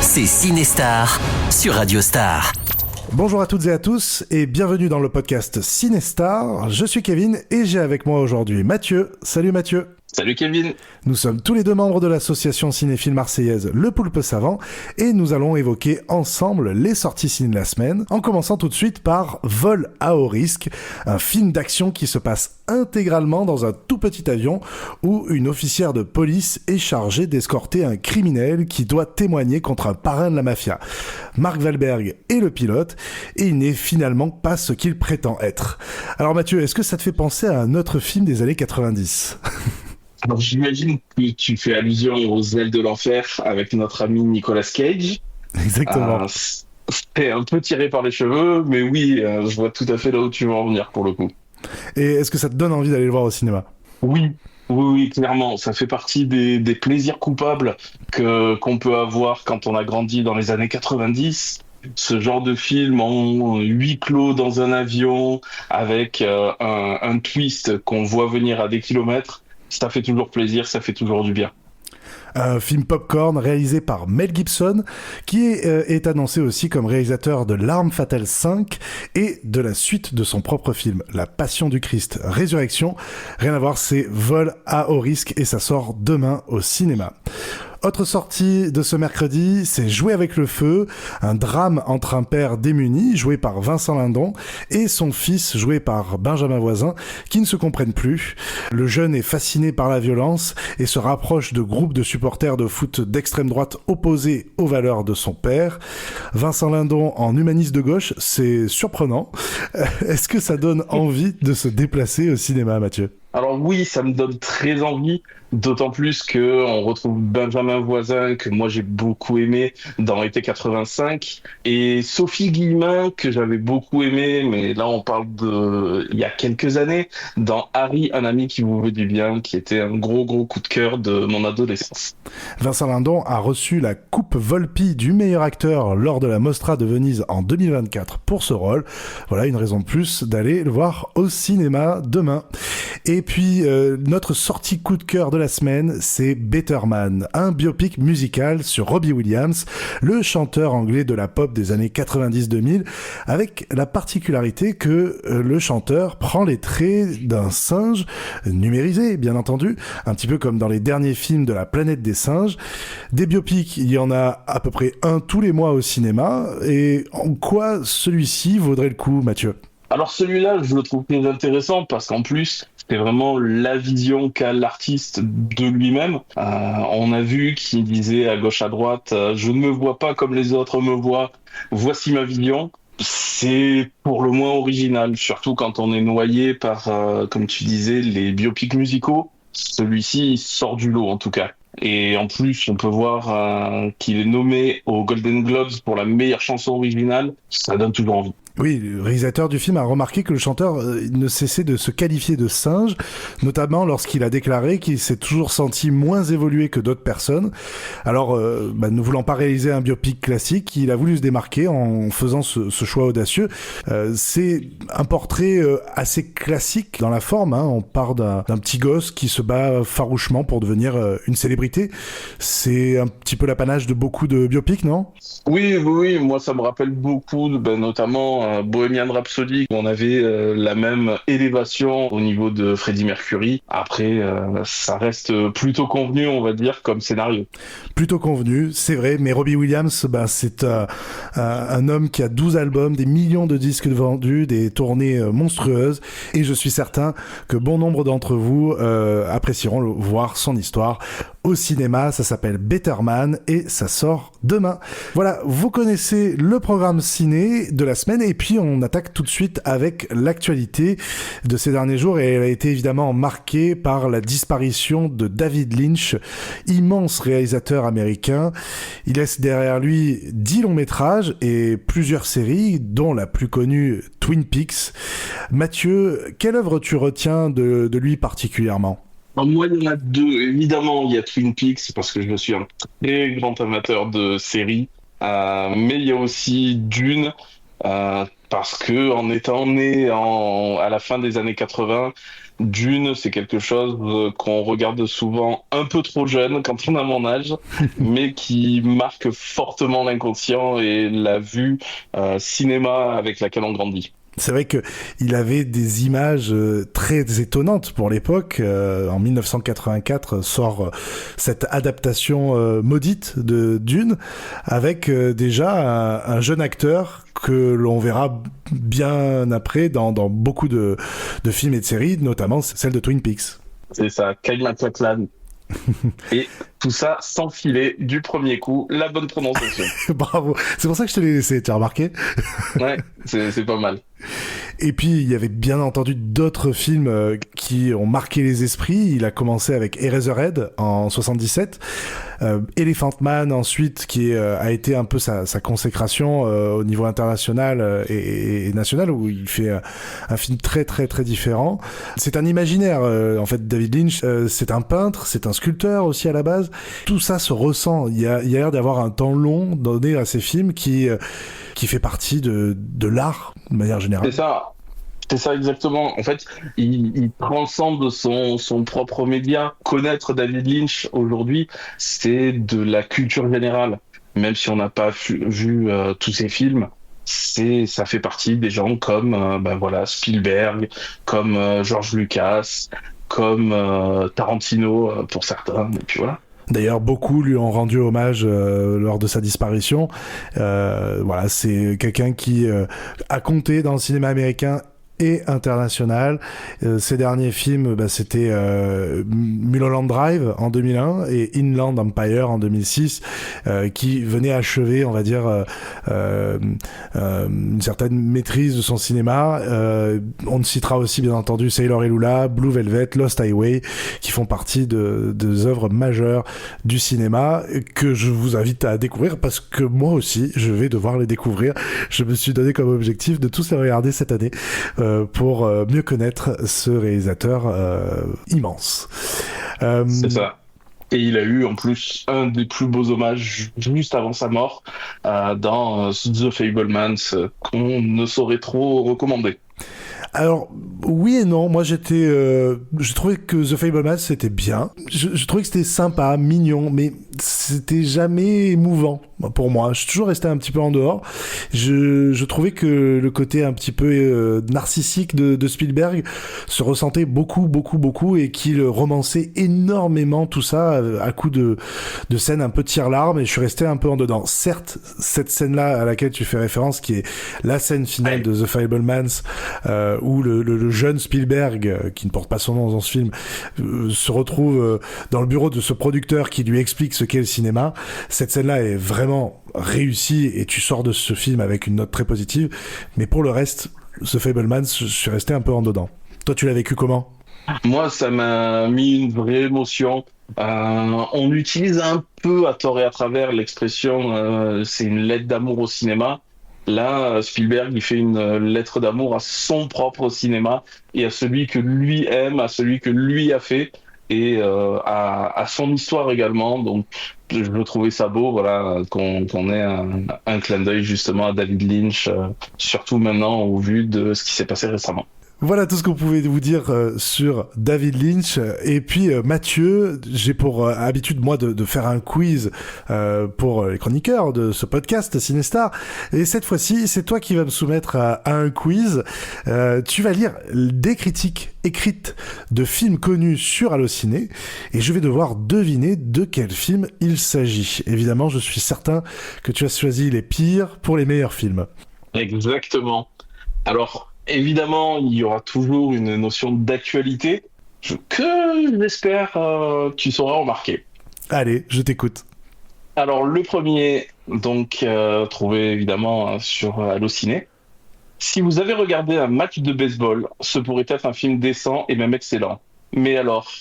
C'est Cinestar sur Radio Star. Bonjour à toutes et à tous et bienvenue dans le podcast Cinestar. Je suis Kevin et j'ai avec moi aujourd'hui Mathieu. Salut Mathieu. Salut Kevin. Nous sommes tous les deux membres de l'association cinéphile marseillaise Le Poulpe Savant et nous allons évoquer ensemble les sorties ciné de la semaine, en commençant tout de suite par Vol à haut risque, un film d'action qui se passe intégralement dans un tout petit avion où une officière de police est chargée d'escorter un criminel qui doit témoigner contre un parrain de la mafia. Mark Wahlberg est le pilote et il n'est finalement pas ce qu'il prétend être. Alors Mathieu, est-ce que ça te fait penser à un autre film des années 90 ? Alors j'imagine que tu fais allusion aux ailes de l'enfer avec notre ami Nicolas Cage. Exactement. C'est un peu tiré par les cheveux, mais oui, je vois tout à fait là où tu veux en venir pour le coup. Et est-ce que ça te donne envie d'aller le voir au cinéma ? Oui, clairement. Ça fait partie des plaisirs coupables qu'on peut avoir quand on a grandi dans les années 90. Ce genre de film en huis clos dans un avion avec un twist qu'on voit venir à des kilomètres. Ça fait toujours plaisir, ça fait toujours du bien. Un film popcorn réalisé par Mel Gibson, qui est annoncé aussi comme réalisateur de L'Arme Fatale 5 et de la suite de son propre film, La Passion du Christ, Résurrection. Rien à voir, c'est Vol à haut risque et ça sort demain au cinéma. Autre sortie de ce mercredi, c'est Jouer avec le feu, un drame entre un père démuni, joué par Vincent Lindon, et son fils, joué par Benjamin Voisin, qui ne se comprennent plus. Le jeune est fasciné par la violence et se rapproche de groupes de supporters de foot d'extrême droite opposés aux valeurs de son père. Vincent Lindon en humaniste de gauche, c'est surprenant. Est-ce que ça donne envie de se déplacer au cinéma, Mathieu ? Alors oui, ça me donne très envie, d'autant plus que on retrouve Benjamin Voisin, que moi j'ai beaucoup aimé dans Été 85, et Sophie Guillemin, que j'avais beaucoup aimé, mais là on parle de il y a quelques années, dans Harry, un ami qui vous veut du bien, qui était un gros coup de cœur de mon adolescence. Vincent Lindon a reçu la Coupe Volpi du meilleur acteur lors de la Mostra de Venise en 2024 pour ce rôle. Voilà une raison de plus d'aller le voir au cinéma demain. Et puis, notre sortie coup de cœur de la semaine, c'est Better Man, un biopic musical sur Robbie Williams, le chanteur anglais de la pop des années 90-2000, avec la particularité que le chanteur prend les traits d'un singe numérisé, bien entendu, un petit peu comme dans les derniers films de la planète des singes. Des biopics, il y en a à peu près un tous les mois au cinéma, et en quoi celui-ci vaudrait le coup, Mathieu ? Alors celui-là, je le trouve très intéressant parce qu'en plus, c'est vraiment la vision qu'a l'artiste de lui-même. On a vu qu'il disait à gauche à droite, je ne me vois pas comme les autres me voient, voici ma vision. C'est pour le moins original, surtout quand on est noyé par, comme tu disais, les biopics musicaux. Celui-ci il sort du lot en tout cas. Et en plus, on peut voir qu'il est nommé aux Golden Globes pour la meilleure chanson originale. Ça donne toujours envie. Oui, le réalisateur du film a remarqué que le chanteur ne cessait de se qualifier de singe, notamment lorsqu'il a déclaré qu'il s'est toujours senti moins évolué que d'autres personnes. Alors, ne voulant pas réaliser un biopic classique, il a voulu se démarquer en faisant ce choix audacieux. C'est un portrait assez classique dans la forme. On part d'un petit gosse qui se bat farouchement pour devenir une célébrité. C'est un petit peu l'apanage de beaucoup de biopics, non ? Oui, moi ça me rappelle beaucoup, notamment Bohemian Rhapsody, où on avait la même élévation au niveau de Freddie Mercury. Après, ça reste plutôt convenu, on va dire, comme scénario. Plutôt convenu, c'est vrai, mais Robbie Williams, c'est un homme qui a 12 albums, des millions de disques vendus, des tournées monstrueuses, et je suis certain que bon nombre d'entre vous apprécieront voir son histoire au cinéma. Ça s'appelle Better Man et ça sort demain. Voilà, vous connaissez le programme ciné de la semaine et puis on attaque tout de suite avec l'actualité de ces derniers jours et elle a été évidemment marquée par la disparition de David Lynch, immense réalisateur américain. Il laisse derrière lui 10 longs métrages et plusieurs séries, dont la plus connue Twin Peaks. Mathieu, quelle œuvre tu retiens de lui particulièrement ? Alors, moi, il y en a deux. Évidemment, il y a Twin Peaks, parce que je suis un très grand amateur de séries. Mais il y a aussi Dune, parce que en étant né à la fin des années 80, Dune, c'est quelque chose qu'on regarde souvent un peu trop jeune quand on a mon âge, mais qui marque fortement l'inconscient et la vue cinéma avec laquelle on grandit. C'est vrai que il avait des images très étonnantes pour l'époque. En 1984 sort cette adaptation maudite de Dune, avec déjà un jeune acteur que l'on verra bien après dans beaucoup de films et de séries, notamment celle de Twin Peaks. C'est ça, Kyle MacLachlan. Et tout ça sans filer du premier coup la bonne prononciation. Bravo, c'est pour ça que je te l'ai laissé, tu as remarqué? Ouais, c'est pas mal. Et puis, il y avait bien entendu d'autres films qui ont marqué les esprits. Il a commencé avec Eraserhead en 77, Elephant Man ensuite, qui a été un peu sa consécration au niveau international et national, où il fait un film très très très différent. C'est un imaginaire, en fait, David Lynch. C'est un peintre, c'est un sculpteur aussi à la base. Tout ça se ressent. Il y a l'air d'avoir un temps long donné à ces films qui fait partie de l'art, de manière générale. C'est ça exactement. En fait, il transcende son propre média. Connaître David Lynch aujourd'hui, c'est de la culture générale. Même si on n'a pas vu tous ses films, ça fait partie des gens comme Spielberg, comme George Lucas, comme Tarantino pour certains. Et puis voilà. D'ailleurs, beaucoup lui ont rendu hommage lors de sa disparition. Voilà, c'est quelqu'un qui a compté dans le cinéma américain et international. Ses derniers films, c'était Mulholland Drive en 2001 et Inland Empire en 2006, qui venaient achever, on va dire, une certaine maîtrise de son cinéma. On citera aussi, bien entendu, Sailor et Lula, Blue Velvet, Lost Highway, qui font partie des œuvres majeures du cinéma que je vous invite à découvrir, parce que moi aussi, je vais devoir les découvrir. Je me suis donné comme objectif de tous les regarder cette année, pour mieux connaître ce réalisateur immense. C'est ça. Et il a eu en plus un des plus beaux hommages juste avant sa mort dans The Fabelmans, qu'on ne saurait trop recommander. Alors, oui et non. Moi, je trouvais que The Fabelmans, c'était bien. Je trouvais que c'était sympa, mignon, mais c'était jamais émouvant pour moi. Je suis toujours resté un petit peu en dehors. Je trouvais que le côté un petit peu narcissique de Spielberg se ressentait beaucoup, beaucoup, beaucoup, et qu'il romançait énormément tout ça à coups de scènes un peu tire-larme, et je suis resté un peu en dedans. Certes, cette scène-là à laquelle tu fais référence, qui est la scène finale de The Fabelmans, où le jeune Spielberg, qui ne porte pas son nom dans ce film, se retrouve dans le bureau de ce producteur qui lui explique ce qu'est le cinéma. Cette scène-là est vraiment réussie, et tu sors de ce film avec une note très positive. Mais pour le reste, The Fabelmans, je suis resté un peu en dedans. Toi, tu l'as vécu comment ? Moi, ça m'a mis une vraie émotion. On utilise un peu à tort et à travers l'expression c'est une lettre d'amour au cinéma. Là, Spielberg, il fait une lettre d'amour à son propre cinéma et à celui que lui aime, à celui que lui a fait, et à son histoire également. Donc, je trouvais ça beau, voilà, qu'on ait un clin d'œil justement à David Lynch, surtout maintenant au vu de ce qui s'est passé récemment. Voilà tout ce qu'on pouvait vous dire sur David Lynch. Et puis Mathieu, j'ai pour habitude moi de faire un quiz pour les chroniqueurs de ce podcast Cinestar. Et cette fois-ci, c'est toi qui vas me soumettre à un quiz. Tu vas lire des critiques écrites de films connus sur Allociné, et je vais devoir deviner de quel film il s'agit. Évidemment, je suis certain que tu as choisi les pires pour les meilleurs films. Exactement. Alors, évidemment, il y aura toujours une notion d'actualité que j'espère tu sauras remarquer. Allez, je t'écoute. Alors, le premier, donc, trouvé évidemment sur Allociné. Si vous avez regardé un match de baseball, ce pourrait être un film décent et même excellent. Mais alors,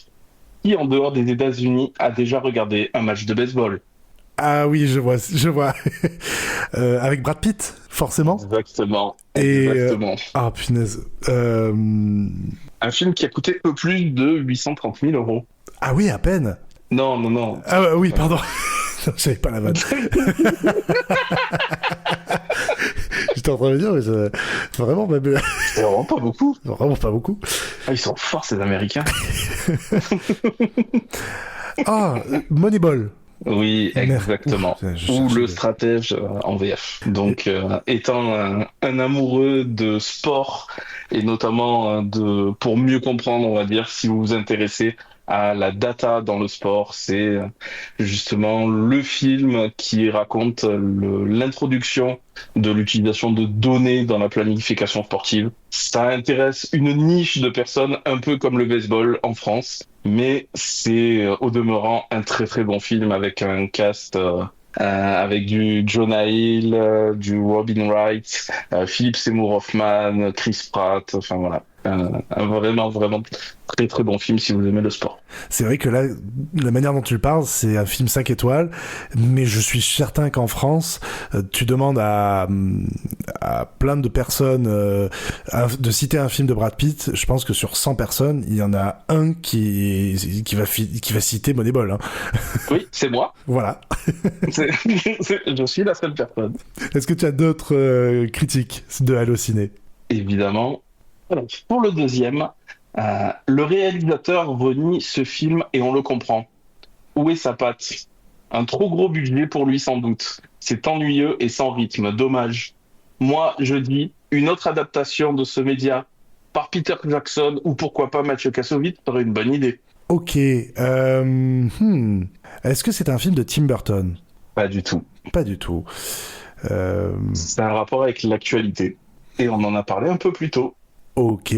qui en dehors des États-Unis a déjà regardé un match de baseball ? Ah oui, je vois. Avec Brad Pitt, forcément. Exactement. Ah punaise. Un film qui a coûté peu plus de 830 000 €. Ah oui, à peine. Non. Ah oui, pardon. Non, j'avais pas la vanne. J'étais en train de dire, mais c'est vraiment... C'est vraiment pas beaucoup. Vraiment pas beaucoup. Ah, ils sont forts, ces Américains. Ah, Moneyball. Oui, exactement. Ouf, Ou cherchais le stratège en VF. Donc, étant un amoureux de sport et notamment pour mieux comprendre, on va dire, si vous vous intéressez à la data dans le sport, c'est justement le film qui raconte l'introduction de l'utilisation de données dans la planification sportive. Ça intéresse une niche de personnes, un peu comme le baseball en France, mais c'est au demeurant un très très bon film avec un cast avec du Jonah Hill, du Robin Wright, Philip Seymour Hoffman, Chris Pratt, enfin voilà. Un vraiment, vraiment très très bon film si vous aimez le sport. C'est vrai que là, la manière dont tu le parles, c'est un film 5 étoiles, mais je suis certain qu'en France, tu demandes à plein de personnes de citer un film de Brad Pitt, je pense que sur 100 personnes, il y en a un qui va citer Moneyball. Hein. Oui, c'est moi. Voilà. Je suis la seule personne. Est-ce que tu as d'autres critiques de Allociné ? Évidemment. Alors, pour le deuxième, le réalisateur renie ce film et on le comprend. Où est sa patte ? Un trop gros budget pour lui sans doute. C'est ennuyeux et sans rythme, dommage. Moi, je dis, une autre adaptation de ce média par Peter Jackson ou pourquoi pas Mathieu Kassovitz serait une bonne idée. Ok. Est-ce que c'est un film de Tim Burton ? Pas du tout. Pas du tout. C'est un rapport avec l'actualité. Et on en a parlé un peu plus tôt. Ok,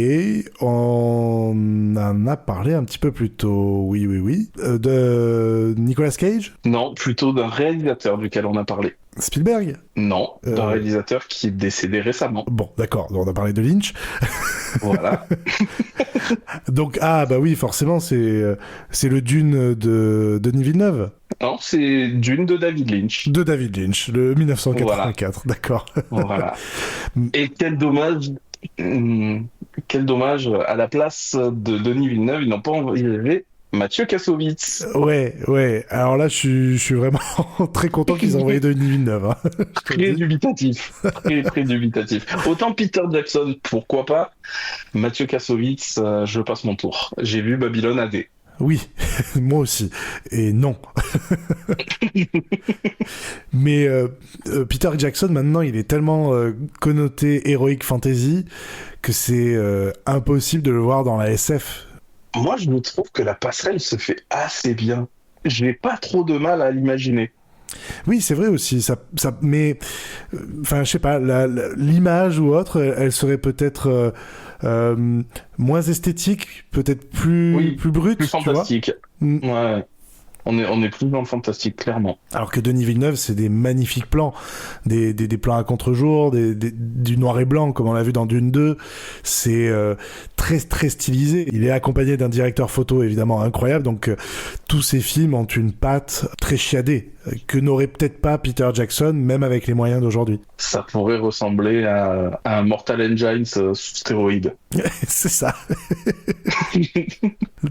on en a parlé un petit peu plus tôt, oui. De Nicolas Cage ? Non, plutôt d'un réalisateur duquel on a parlé. Spielberg ? Non, d'un réalisateur qui est décédé récemment. Bon, d'accord, on a parlé de Lynch. Voilà. Donc, bah oui, forcément, c'est le Dune de Denis Villeneuve. Non, c'est Dune de David Lynch. De David Lynch, le 1984, voilà. D'accord. Voilà. Et quel dommage, à la place de Denis Villeneuve, ils n'ont pas envisagé Mathieu Kassovitz. Ouais. Alors là, je suis vraiment très content qu'ils aient envoyé Denis Villeneuve. Hein. Très dubitatif. Très dubitatif. Autant Peter Jackson, pourquoi pas. Mathieu Kassovitz, je passe mon tour. J'ai vu Babylone AD. Oui, moi aussi. Et non. Mais Peter Jackson, maintenant, il est tellement connoté Heroic Fantasy que c'est impossible de le voir dans la SF. Moi, je trouve que la passerelle se fait assez bien. J'ai pas trop de mal à l'imaginer. Oui, c'est vrai aussi. Mais, enfin, je sais pas, l'image ou autre, elle serait peut-être moins esthétique, peut-être plus brute. Plus fantastique. Ouais. On est plus dans le fantastique, clairement. Alors que Denis Villeneuve, c'est des magnifiques plans. Des plans à contre-jour, du noir et blanc, comme on l'a vu dans Dune 2. C'est très, très stylisé. Il est accompagné d'un directeur photo, évidemment, incroyable. Donc, tous ces films ont une patte très chiadée, que n'aurait peut-être pas Peter Jackson, même avec les moyens d'aujourd'hui. Ça pourrait ressembler à un Mortal Engines sous stéroïdes. C'est ça.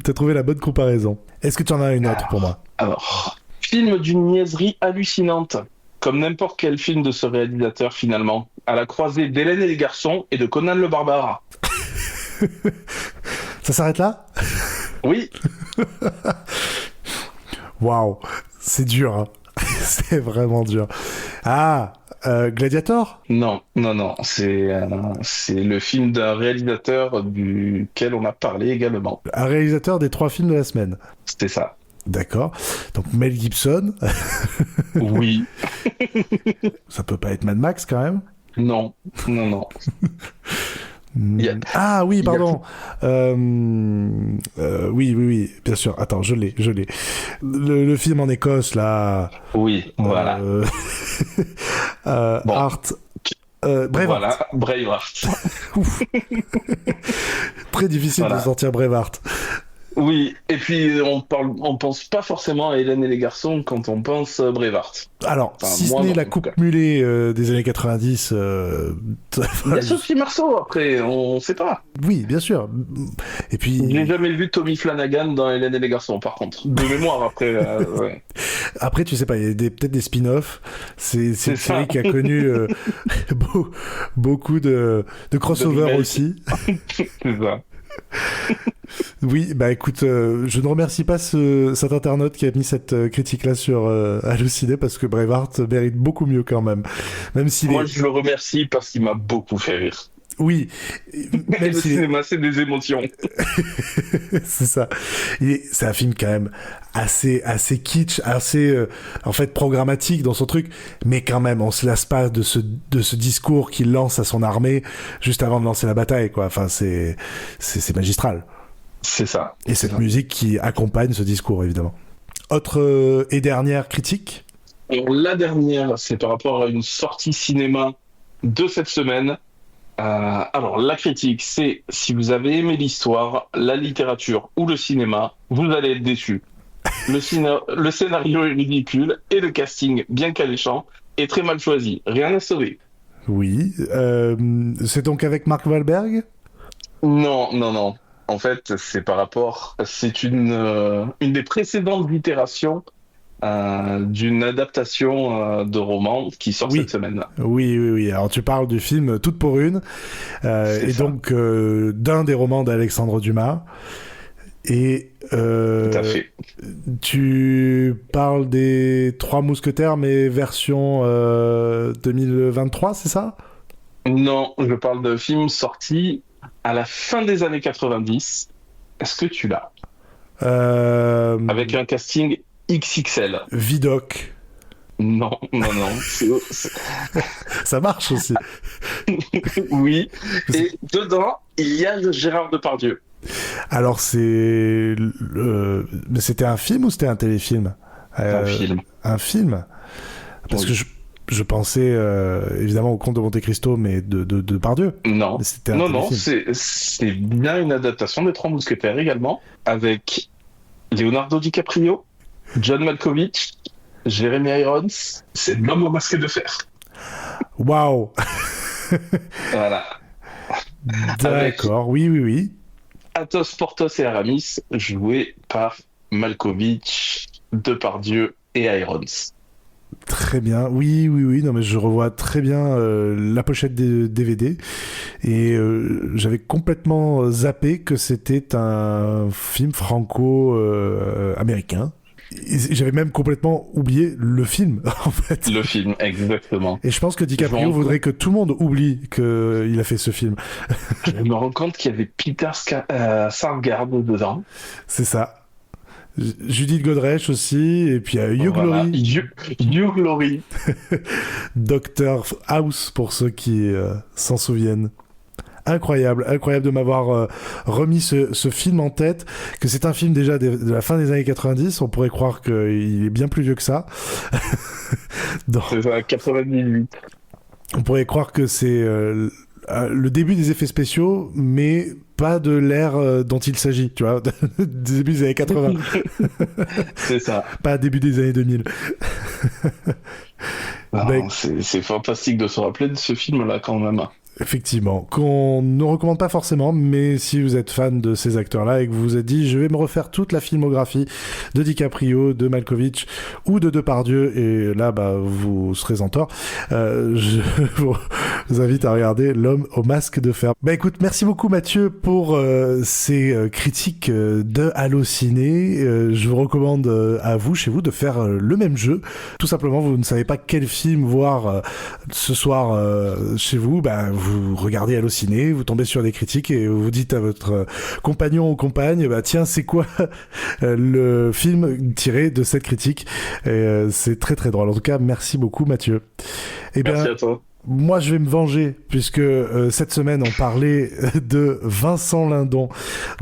T'as trouvé la bonne comparaison. Est-ce que tu en as une autre pour moi ? Alors, film d'une niaiserie hallucinante, comme n'importe quel film de ce réalisateur finalement, à la croisée d'Hélène et les garçons et de Conan le Barbare. Ça s'arrête là ? Oui. Waouh, c'est dur, hein. C'est vraiment dur. Gladiator ? Non, c'est le film d'un réalisateur duquel on a parlé également. Un réalisateur des 3 films de la semaine. C'était ça. D'accord. Donc Mel Gibson. Oui. Ça peut pas être Mad Max quand même ? Non. Ah oui, pardon. Oui, bien sûr. Attends, je l'ai. Le film en Écosse, là. Oui, voilà. Bon. Art. Braveheart. Voilà, Braveheart. Très difficile de sortir Braveheart. Oui, et puis on pense pas forcément à Hélène et les garçons quand on pense Braveheart. Alors, si ce n'est la coupe mulet des années 90... Il y a Sophie Marceau, après, on sait pas. Oui, bien sûr. Et puis... Je n'ai jamais vu Tommy Flanagan dans Hélène et les garçons, par contre. De mémoire, après... ouais. Après, tu sais pas, il y a peut-être des spin-offs. C'est une série qui a connu beaucoup de crossovers aussi. C'est ça. Oui, bah écoute, je ne remercie pas cet internaute qui a mis cette critique-là sur Allociné parce que Braveheart mérite beaucoup mieux quand même. Même s'il Moi, est... je le remercie parce qu'il m'a beaucoup fait rire. Oui, Le même s'il est... cinéma, c'est des émotions. c'est ça. C'est un film quand même assez kitsch, assez en fait programmatique dans son truc, mais quand même on se lasse pas de ce discours qu'il lance à son armée juste avant de lancer la bataille, quoi. Enfin, c'est magistral. C'est ça. Et C'est cette ça. musique qui accompagne ce discours, évidemment. Autre et dernière critique. Alors, la dernière, c'est par rapport à une sortie cinéma de cette semaine. Alors, la critique, c'est si vous avez aimé l'histoire, la littérature ou le cinéma, vous allez être déçu. Le scénario est ridicule et le casting, bien qu'alléchant, est très mal choisi. Rien à sauver. Oui. C'est donc avec Mark Wahlberg. Non, non, non. En fait, c'est une des précédentes itérations d'une adaptation de roman qui sort Oui. cette semaine. Oui. Alors tu parles du film Toutes pour une, C'est et ça. donc d'un des romans d'Alexandre Dumas. Et Tout à fait. tu parles des Trois Mousquetaires, mais version 2023, c'est ça? Non, je parle de film sorti à la fin des années 90. Est-ce que tu l'as? Avec un casting XXL. Vidoc. Non, non, non. Ça marche aussi. Oui. Et dedans, il y a Gérard Depardieu. Alors mais c'était un film ou c'était un téléfilm? Un film. Un film? Parce Oui. que je pensais évidemment au Comte de Monte Cristo, mais de Depardieu. Non, Mais c'était un non, téléfilm. c'est bien une adaptation des Trois Mousquetaires également, avec Leonardo DiCaprio, John Malkovich, Jeremy Irons. C'est l'homme au masque de fer. Waouh. Voilà. D'accord. Oui. Athos, Porthos et Aramis, joués par Malkovich, Depardieu et Irons. Très bien. Oui. Non, mais je revois très bien la pochette des DVD et j'avais complètement zappé que c'était un film franco-américain. J'avais même complètement oublié le film, en fait. Le film, exactement. Et je pense que DiCaprio voudrait que tout le monde oublie qu'il a fait ce film. Je me rends compte qu'il y avait Peter Sarsgaard dedans. C'est ça. Judith Godrèche aussi, et puis Hugh Voilà. Laurie, Hugh Laurie. Dr House pour ceux qui s'en souviennent. Incroyable de m'avoir remis ce film en tête, que c'est un film déjà de la fin des années 90, on pourrait croire qu'il est bien plus vieux que ça. C'est ça, 98. On pourrait croire que c'est le début des effets spéciaux, mais pas de l'ère dont il s'agit, tu vois, début des années 80. C'est ça. Pas début des années 2000. Non, c'est fantastique de se rappeler de ce film-là quand même. Effectivement, qu'on ne recommande pas forcément, mais si vous êtes fan de ces acteurs-là et que vous vous êtes dit je vais me refaire toute la filmographie de DiCaprio, de Malkovich ou de Depardieu, et là bah vous serez en tort, je vous invite à regarder L'homme au masque de fer. Bah écoute, merci beaucoup Mathieu pour ces critiques de Allociné. Je vous recommande à vous, chez vous, de faire le même jeu. Tout simplement, vous ne savez pas quel film voir ce soir chez vous, bah vous regardez Allociné, vous tombez sur des critiques et vous dites à votre compagnon ou compagne, bah tiens, c'est quoi le film tiré de cette critique? Et c'est très très drôle. En tout cas, merci beaucoup Mathieu. Merci à toi. Moi, je vais me venger, puisque cette semaine, on parlait de Vincent Lindon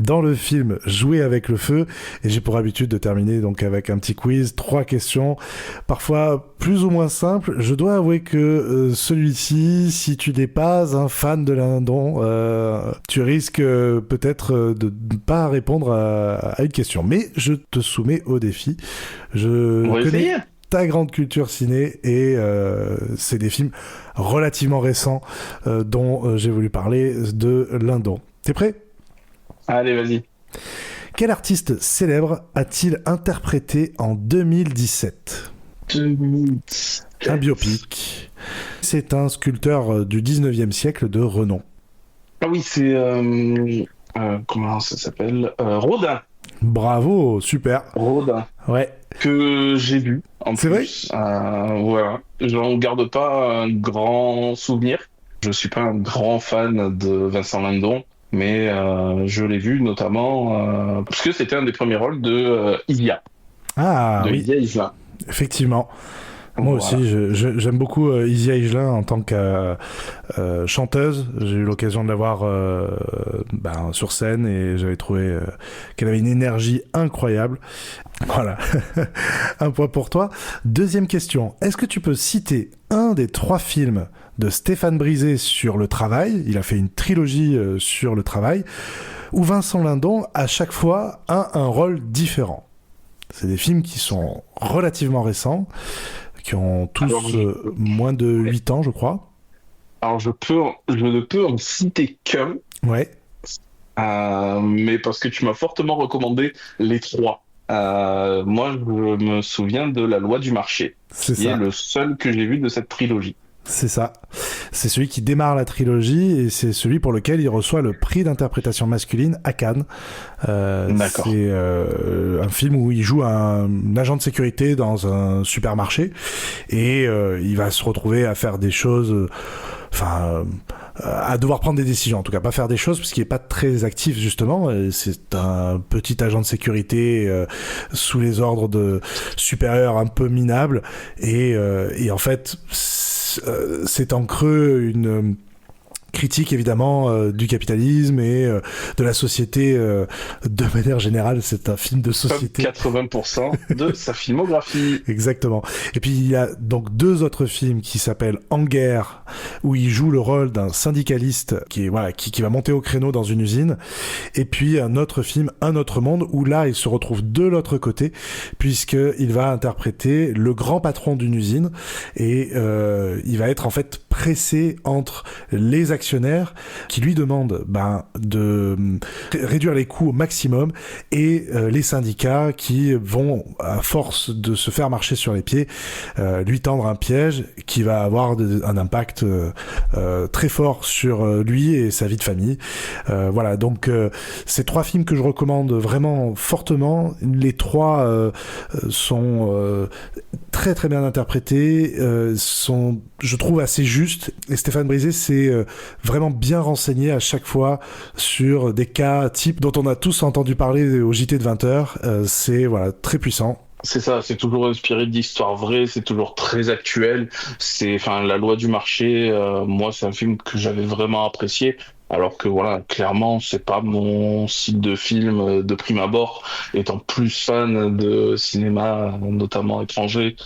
dans le film Jouer avec le feu, et j'ai pour habitude de terminer donc avec un petit quiz, 3 questions, parfois plus ou moins simples. Je dois avouer que celui-ci, si tu n'es pas un fan de Lindon, tu risques peut-être de ne pas répondre à une question. Mais je te soumets au défi. On va essayer. Ta grande culture ciné, et c'est des films relativement récents dont j'ai voulu parler de Lindon. T'es prêt? Allez, vas-y. Quel artiste célèbre a-t-il interprété en 2017? Un biopic. C'est un sculpteur du 19e siècle de renom. Ah oui, c'est Comment ça s'appelle? Rodin. Bravo, super. Rodin. Ouais. Que j'ai vu, en C'est plus. Voilà. J'en garde pas un grand souvenir. Je suis pas un grand fan de Vincent Lindon, mais je l'ai vu notamment parce que c'était un des premiers rôles de Isia, Ah de oui, Isia Isla. effectivement. Moi Voilà. aussi, j'aime beaucoup Isia Higelin en tant que chanteuse. J'ai eu l'occasion de la voir sur scène et j'avais trouvé qu'elle avait une énergie incroyable. Voilà, un point pour toi. Deuxième question, est-ce que tu peux citer un des 3 films de Stéphane Brisé sur le travail? Il a fait une trilogie sur le travail, où Vincent Lindon, à chaque fois, a un rôle différent. C'est des films qui sont relativement récents, qui ont tous Alors, moins de 8 ans, je crois. alors, je ne peux en citer qu'un, Ouais, mais parce que tu m'as fortement recommandé les 3. Moi, je me souviens de La Loi du marché, c'est qui est ça. le seul que j'ai vu de cette trilogie. C'est ça. C'est celui qui démarre la trilogie et c'est celui pour lequel il reçoit le prix d'interprétation masculine à Cannes. D'accord. C'est un film où il joue un agent de sécurité dans un supermarché et il va se retrouver à faire des choses, à devoir prendre des décisions, en tout cas pas faire des choses parce qu'il est pas très actif justement. C'est un petit agent de sécurité sous les ordres de supérieurs un peu minables et en fait c'est en creux une critique évidemment du capitalisme et de la société de manière générale. C'est un film de Comme société. 80% de sa filmographie. Exactement. Et puis il y a donc 2 autres films qui s'appellent En guerre, où il joue le rôle d'un syndicaliste qui va monter au créneau dans une usine. Et puis un autre film, Un autre monde, où là il se retrouve de l'autre côté, puisqu'il va interpréter le grand patron d'une usine et il va être en fait pressé entre les actionnaires qui lui demandent de réduire les coûts au maximum et les syndicats qui vont, à force de se faire marcher sur les pieds, lui tendre un piège qui va avoir un impact très fort sur lui et sa vie de famille. Voilà, donc ces 3 films que je recommande vraiment fortement. Les 3 sont très très bien interprétés, sont, je trouve, assez justes. Et Stéphane Brisé s'est vraiment bien renseigné à chaque fois sur des cas types dont on a tous entendu parler au JT de 20h. C'est très puissant. C'est ça, c'est toujours inspiré d'histoires vraies, c'est toujours très actuel. La Loi du marché, moi, c'est un film que j'avais vraiment apprécié. Alors que voilà, clairement, c'est pas mon style de film de prime abord, étant plus fan de cinéma, notamment étranger.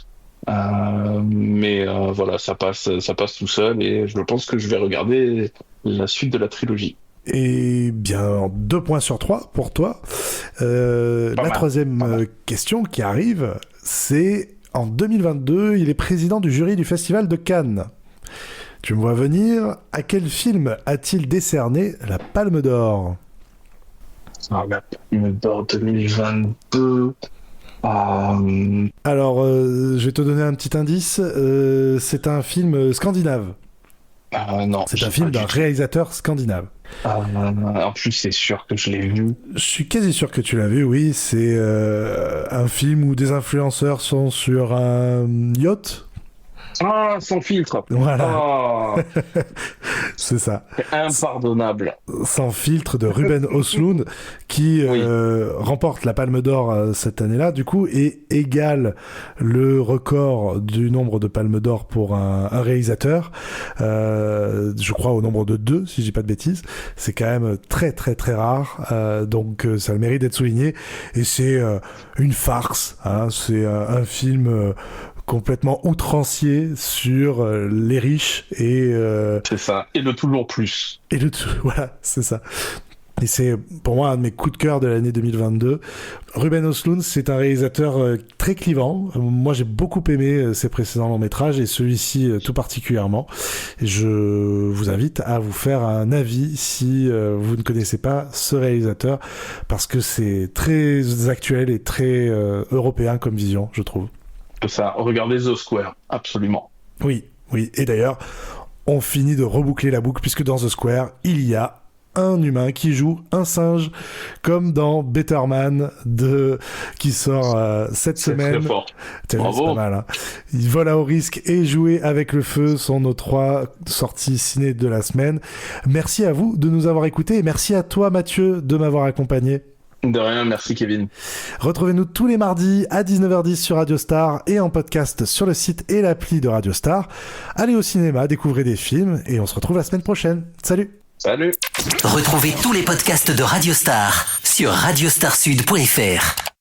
Voilà, ça passe tout seul et je pense que je vais regarder la suite de la trilogie. Et bien, 2 points sur 3 pour toi. La Mal. troisième question qui arrive, c'est en 2022, il est président du jury du Festival de Cannes. Tu me vois venir, à quel film a-t-il décerné la Palme d'Or? La Palme d'Or 2022. Alors, je vais te donner un petit indice. C'est un film scandinave. Non. C'est un film d'un réalisateur scandinave. En plus, c'est sûr que je l'ai vu. Je suis quasi sûr que tu l'as vu, oui. C'est un film où des influenceurs sont sur un yacht. Ah, sans filtre. Voilà, Ah, c'est ça. c'est impardonnable. Sans filtre de Ruben Östlund qui Oui. remporte la Palme d'Or cette année-là, du coup, et égale le record du nombre de Palmes d'Or pour un réalisateur. Je crois au nombre de 2, si je dis pas de bêtises. C'est quand même très très très rare, donc ça a le mérite d'être souligné. Et c'est une farce, hein. C'est un film complètement outrancier sur les riches et C'est ça. Et le toujours plus. le tout. Voilà, c'est ça. Et c'est pour moi un de mes coups de cœur de l'année 2022. Ruben Östlund, c'est un réalisateur très clivant. Moi, j'ai beaucoup aimé ses précédents longs métrages et celui-ci tout particulièrement. Et je vous invite à vous faire un avis si vous ne connaissez pas ce réalisateur, parce que c'est très actuel et très européen comme vision, je trouve. C'est ça. Regardez The Square. Absolument. Oui, oui. Et d'ailleurs, on finit de reboucler la boucle puisque dans The Square, il y a un humain qui joue un singe, comme dans Better Man qui sort cette semaine. C'est très fort. Bravo. C'est pas mal, hein. Vol à haut risque et Jouer avec le feu sont nos 3 sorties ciné de la semaine. Merci à vous de nous avoir écoutés et merci à toi Mathieu de m'avoir accompagné. De rien, merci Kevin. Retrouvez-nous tous les mardis à 19h10 sur Radio Star et en podcast sur le site et l'appli de Radio Star. Allez au cinéma, découvrez des films et on se retrouve la semaine prochaine. Salut. Salut. Retrouvez tous les podcasts de Radio Star sur radiostarsud.fr.